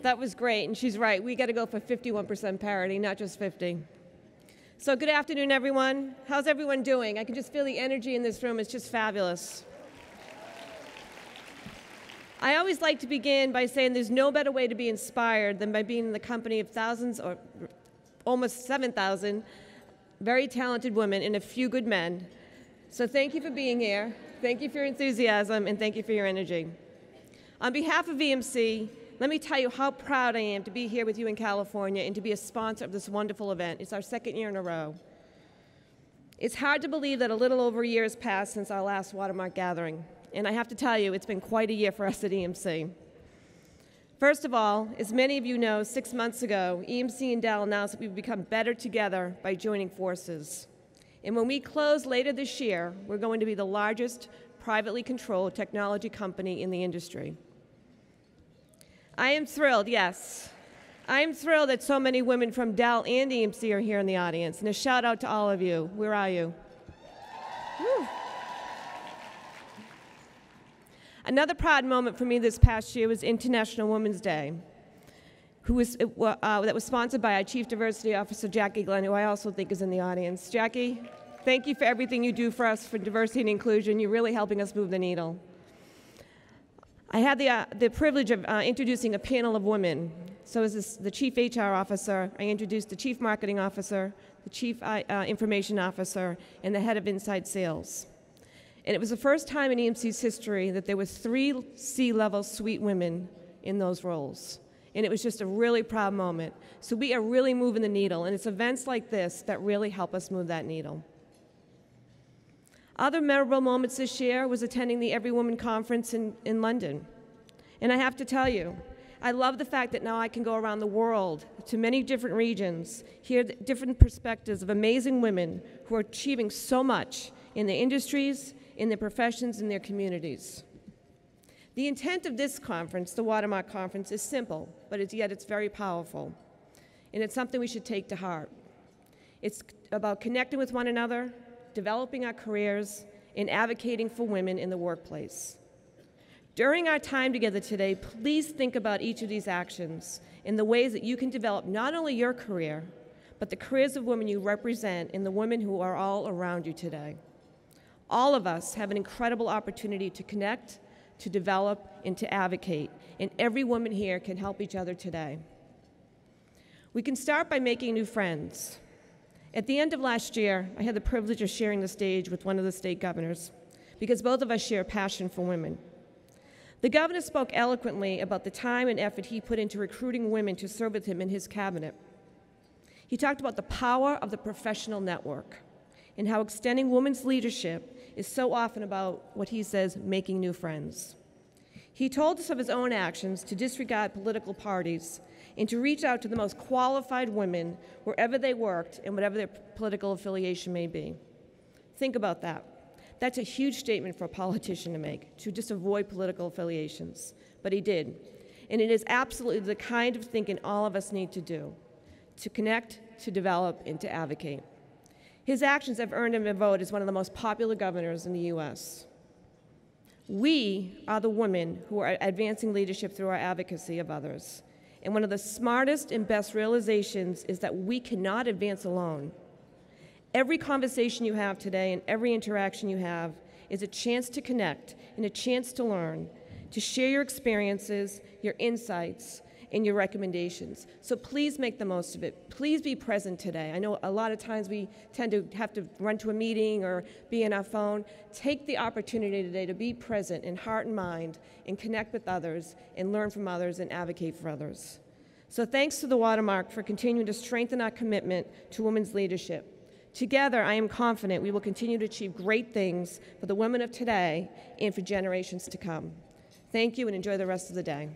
That was great, and she's right. We got to go for 51% parity, not just 50. So good afternoon, everyone. How's everyone doing? I can just feel the energy in this room. It's just fabulous. I always like to begin by saying there's no better way to be inspired than by being in the company of thousands, or almost 7,000, very talented women and a few good men. So thank you for being here. Thank you for your enthusiasm, and thank you for your energy. On behalf of EMC, let me tell you how proud I am to be here with you in California and to be a sponsor of this wonderful event. It's our second year in a row. It's hard to believe that a little over a year has passed since our last Watermark gathering. And I have to tell you, it's been quite a year for us at EMC. First of all, as many of you know, 6 months ago, EMC and Dell announced that we've become better together by joining forces. And when we close later this year, we're going to be the largest privately controlled technology company in the industry. I am thrilled, yes. I am thrilled that so many women from Dell and EMC are here in the audience. And a shout out to all of you. Where are you? Woo. Another proud moment for me this past year was International Women's Day, that was sponsored by our Chief Diversity Officer, Jackie Glenn, who I also think is in the audience. Jackie, thank you for everything you do for us for diversity and inclusion. You're really helping us move the needle. I had the privilege of introducing a panel of women. So as the Chief HR Officer, I introduced the Chief Marketing Officer, the Chief Information Officer, and the Head of Inside Sales. And it was the first time in EMC's history that there were 3 C-level suite women in those roles. And it was just a really proud moment. So we are really moving the needle, and it's events like this that really help us move that needle. Other memorable moments this year was attending the Every Woman Conference in London. And I have to tell you, I love the fact that now I can go around the world to many different regions, hear different perspectives of amazing women who are achieving so much in their industries, in their professions, in their communities. The intent of this conference, the Watermark Conference, is simple, but yet it's very powerful. And it's something we should take to heart. It's about connecting with one another, developing our careers, and advocating for women in the workplace. During our time together today, please think about each of these actions in the ways that you can develop not only your career, but the careers of women you represent and the women who are all around you today. All of us have an incredible opportunity to connect, to develop, and to advocate, and every woman here can help each other today. We can start by making new friends. At the end of last year, I had the privilege of sharing the stage with one of the state governors, because both of us share a passion for women. The governor spoke eloquently about the time and effort he put into recruiting women to serve with him in his cabinet. He talked about the power of the professional network and how extending women's leadership is so often about what he says, making new friends. He told us of his own actions to disregard political parties and to reach out to the most qualified women wherever they worked and whatever their political affiliation may be. Think about that. That's a huge statement for a politician to make, to just avoid political affiliations. But he did. And it is absolutely the kind of thinking all of us need to do, to connect, to develop, and to advocate. His actions have earned him a vote as one of the most popular governors in the US. We are the women who are advancing leadership through our advocacy of others. And one of the smartest and best realizations is that we cannot advance alone. Every conversation you have today and every interaction you have is a chance to connect and a chance to learn, to share your experiences, your insights, and your recommendations. So please make the most of it. Please be present today. I know a lot of times we tend to have to run to a meeting or be on our phone. Take the opportunity today to be present in heart and mind and connect with others and learn from others and advocate for others. So thanks to the Watermark for continuing to strengthen our commitment to women's leadership. Together, I am confident we will continue to achieve great things for the women of today and for generations to come. Thank you and enjoy the rest of the day.